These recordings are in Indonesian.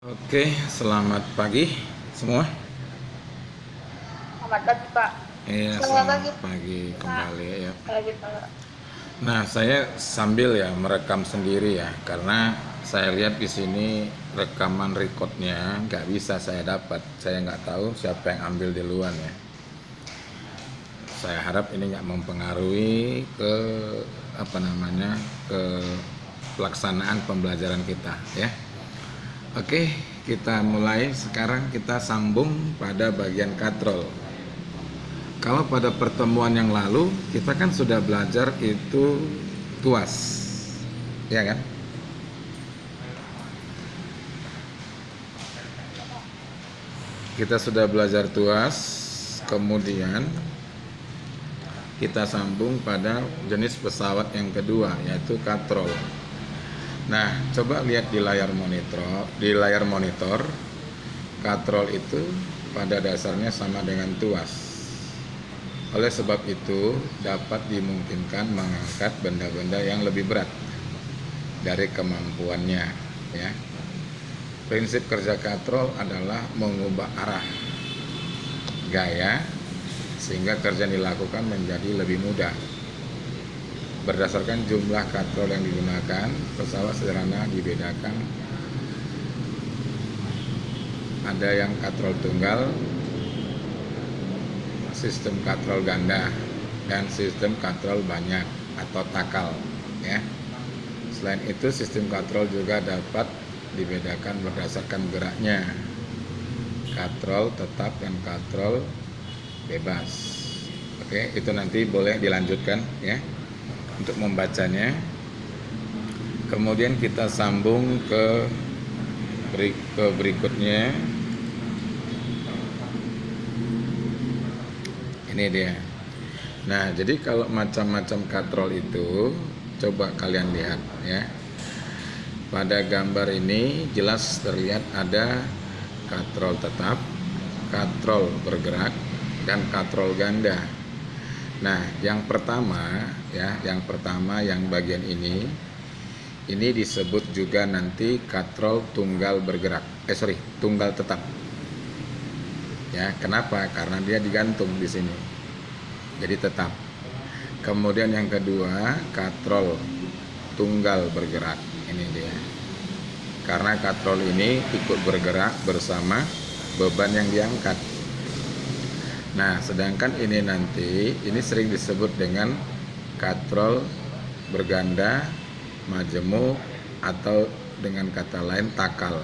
Oke, selamat pagi semua. Selamat pagi, Pak. Iya, Selamat selamat pagi, pagi Pak. kembali ya. Pagi, Pak. Nah, saya sambil ya merekam sendiri ya, karena saya lihat di sini rekaman recordnya nggak bisa saya dapat. Saya nggak tahu siapa yang ambil duluan ya. Saya harap ini nggak mempengaruhi ke ke pelaksanaan pembelajaran kita ya. Oke, kita mulai sekarang, kita sambung pada bagian katrol. Kalau pada pertemuan yang lalu kita kan sudah belajar itu tuas, ya kan? Kita sudah belajar tuas, kemudian kita sambung pada jenis pesawat yang kedua yaitu katrol. Nah, coba lihat di layar monitor, katrol itu pada dasarnya sama dengan tuas. Oleh sebab itu, dapat dimungkinkan mengangkat benda-benda yang lebih berat dari kemampuannya, ya. Prinsip kerja katrol adalah mengubah arah gaya sehingga kerja yang dilakukan menjadi lebih mudah. Berdasarkan jumlah katrol yang digunakan, pesawat sederhana dibedakan. Ada yang katrol tunggal, sistem katrol ganda, dan sistem katrol banyak atau takal ya. Selain itu, sistem katrol juga dapat dibedakan berdasarkan geraknya, katrol tetap dan katrol bebas. Oke, itu nanti boleh dilanjutkan ya untuk membacanya. Kemudian kita sambung ke berikutnya. Ini dia. Nah, jadi kalau macam-macam katrol itu, coba kalian lihat ya. Pada gambar ini jelas terlihat ada katrol tetap, katrol bergerak, dan katrol ganda. Nah, yang pertama yang bagian ini disebut juga nanti katrol tunggal bergerak. Tunggal tetap. Ya, kenapa? Karena dia digantung di sini. Jadi tetap. Kemudian yang kedua, katrol tunggal bergerak. Ini dia. Karena katrol ini ikut bergerak bersama beban yang diangkat. Nah, sedangkan ini sering disebut dengan katrol berganda, majemuk, atau dengan kata lain takal.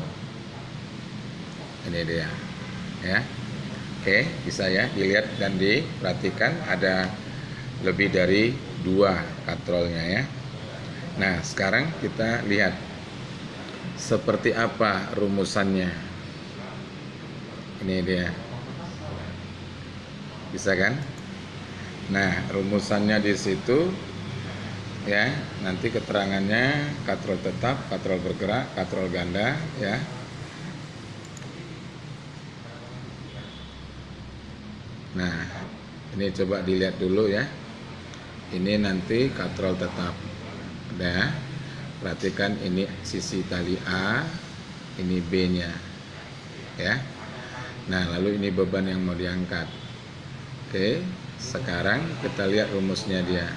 Ini dia. Ya. Oke, bisa ya dilihat dan diperhatikan, ada lebih dari 2 katrolnya ya. Nah, sekarang kita lihat seperti apa rumusannya. Ini dia. Bisa kan? Nah, rumusannya di situ ya. Nanti keterangannya katrol tetap, katrol bergerak, katrol ganda ya. Nah, ini coba dilihat dulu ya. Ini nanti katrol tetap. Udah. Perhatikan ini sisi tali A, ini B-nya. Ya. Nah, lalu ini beban yang mau diangkat. Oke, sekarang kita lihat rumusnya dia.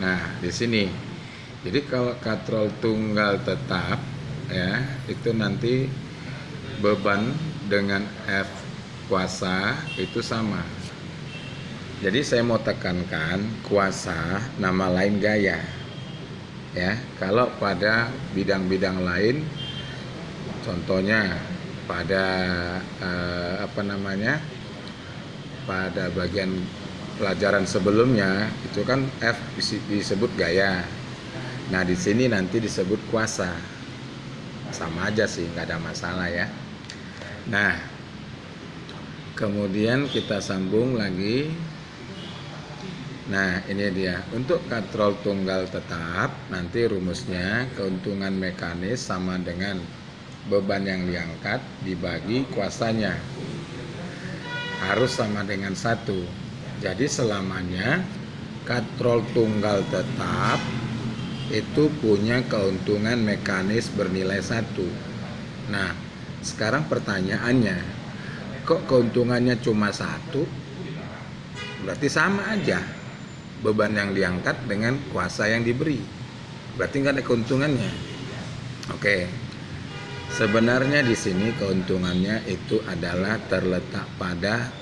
Nah, di sini. Jadi kalau katrol tunggal tetap ya, itu nanti beban dengan F kuasa itu sama. Jadi saya mau tekankan kuasa nama lain gaya. Ya, kalau pada bidang-bidang lain, contohnya pada pada bagian pelajaran sebelumnya itu kan F disebut gaya. Nah, di sini nanti disebut kuasa. Sama aja sih, nggak ada masalah ya. Nah, kemudian kita sambung lagi. Nah, ini dia. Untuk katrol tunggal tetap, nanti rumusnya keuntungan mekanis sama dengan beban yang diangkat dibagi kuasanya. Harus sama dengan 1. Jadi selamanya katrol tunggal tetap itu punya keuntungan mekanis bernilai 1. Nah, sekarang pertanyaannya, kok keuntungannya cuma 1? Berarti sama aja beban yang diangkat dengan kuasa yang diberi. Berarti nggak ada keuntungannya. Oke. Sebenarnya di sini keuntungannya itu adalah terletak pada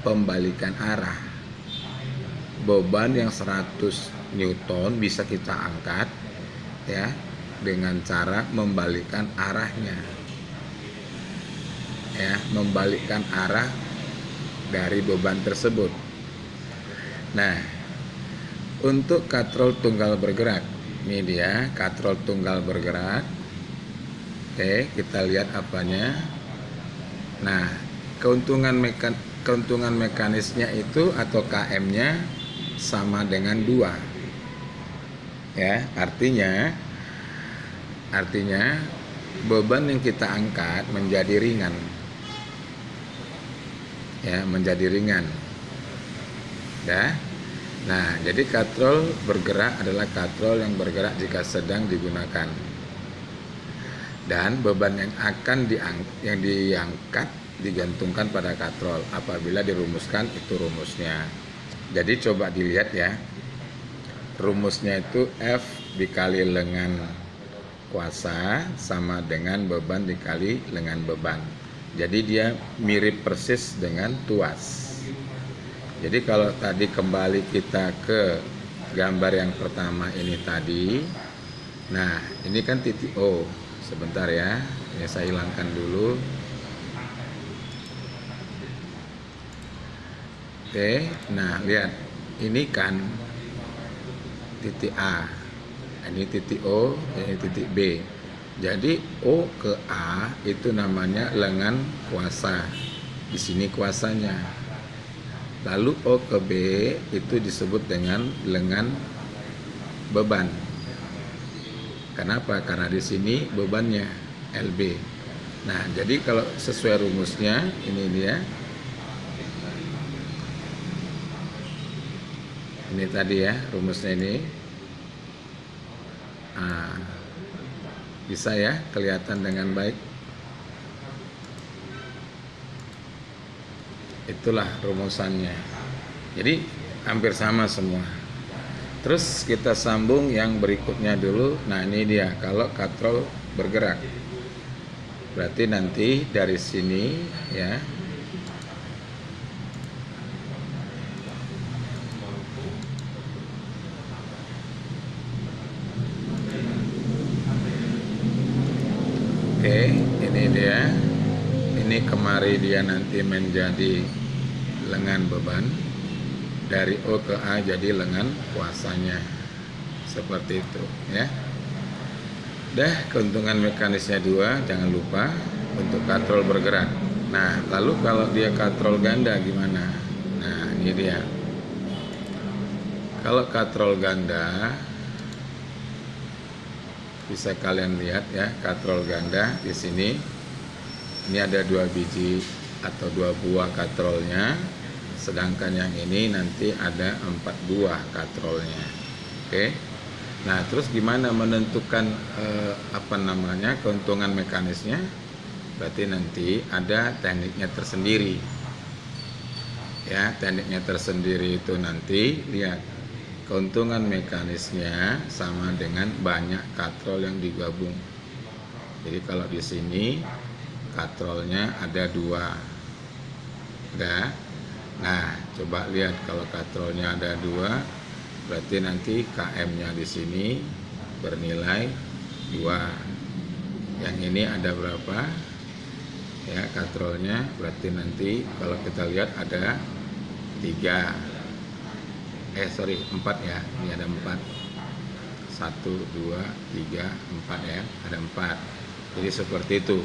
pembalikan arah. Beban yang 100 Newton bisa kita angkat ya dengan cara membalikkan arahnya. Ya, membalikkan arah dari beban tersebut. Nah, untuk katrol tunggal bergerak, ini dia katrol tunggal bergerak. Oke, kita lihat apanya. Nah, keuntungan mekanisnya itu atau KM-nya sama dengan 2. Ya, artinya beban yang kita angkat menjadi ringan. Ya, menjadi ringan. Ya. Nah, jadi katrol bergerak adalah katrol yang bergerak jika sedang digunakan. Dan beban yang akan diangkat digantungkan pada katrol. Apabila dirumuskan itu rumusnya. Jadi coba dilihat ya. Rumusnya itu F dikali lengan kuasa sama dengan beban dikali lengan beban. Jadi dia mirip persis dengan tuas. Jadi kalau tadi kembali kita ke gambar yang pertama ini tadi. Nah, ini kan titik O. Sebentar ya, ini saya hilangkan dulu. Oke, nah lihat, ini kan titik A, ini titik O, ini titik B. Jadi O ke A itu namanya lengan kuasa. Di sini kuasanya. Lalu O ke B itu disebut dengan lengan beban. Kenapa? Karena di sini bebannya LB. Nah, jadi kalau sesuai rumusnya, ini dia. Ini tadi ya, rumusnya ini. Nah, bisa ya, kelihatan dengan baik. Itulah rumusannya. Jadi, hampir sama semua. Terus kita sambung yang berikutnya dulu. Nah, ini dia kalau katrol bergerak. Berarti nanti dari sini ya. Oke, ini dia. Ini kemari dia nanti menjadi lengan beban. Dari O ke A jadi lengan kuasanya. Seperti itu ya. Dah, keuntungan mekanisnya 2, jangan lupa untuk katrol bergerak. Nah, lalu kalau dia katrol ganda gimana? Nah, ini dia. Kalau katrol ganda bisa kalian lihat ya, katrol ganda di sini. Ini ada 2 biji atau 2 buah katrolnya. Sedangkan yang ini nanti ada 4 buah katrolnya. Oke. Nah, terus gimana menentukan keuntungan mekanisnya? Berarti nanti ada tekniknya tersendiri. Ya, tekniknya tersendiri itu nanti lihat keuntungan mekanisnya sama dengan banyak katrol yang digabung. Jadi kalau di sini katrolnya ada 2. Ada. Nah, coba lihat kalau katrolnya ada 2, berarti nanti KM-nya di sini bernilai 2. Yang ini ada berapa? Ya, katrolnya berarti nanti kalau kita lihat ada 3. 4 ya. Ini ada 4. 1, 2, 3, 4 ya. Ada 4. Jadi seperti itu.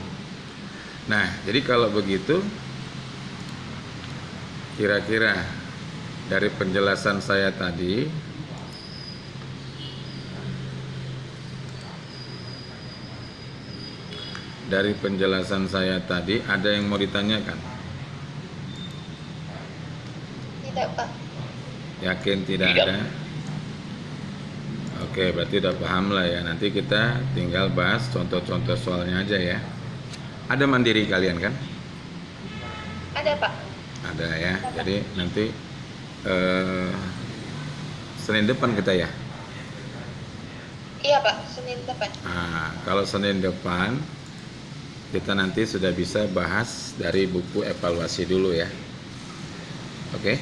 Nah, jadi kalau begitu kira-kira dari penjelasan saya tadi ada yang mau ditanyakan? Tidak, Pak. Yakin tidak ada? Oke, berarti udah paham lah ya. Nanti kita tinggal bahas contoh-contoh soalnya aja ya. Ada mandiri kalian kan? Ada, Pak. Ada ya. Jadi nanti Senin depan kita ya. Iya, Pak. Senin depan. Nah, kalau Senin depan kita nanti sudah bisa bahas dari buku evaluasi dulu ya. Oke?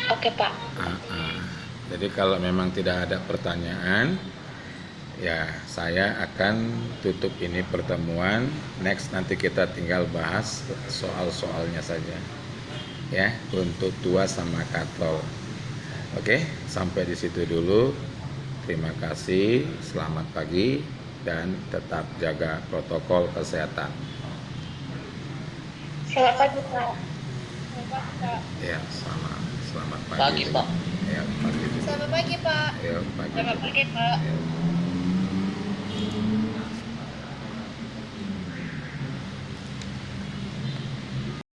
Oke, Pak. Jadi kalau memang tidak ada pertanyaan, ya saya akan tutup ini pertemuan. Next nanti kita tinggal bahas soal-soalnya saja. Ya, untuk tua sama katrol. Oke, sampai di situ dulu. Terima kasih, selamat pagi, dan tetap jaga protokol kesehatan. Selamat pagi, Pak. Ya, selamat pagi. Pagi, Pak. Ya, pagi. Selamat pagi, Pak. Ya, pagi. Selamat pagi, Pak. Ya.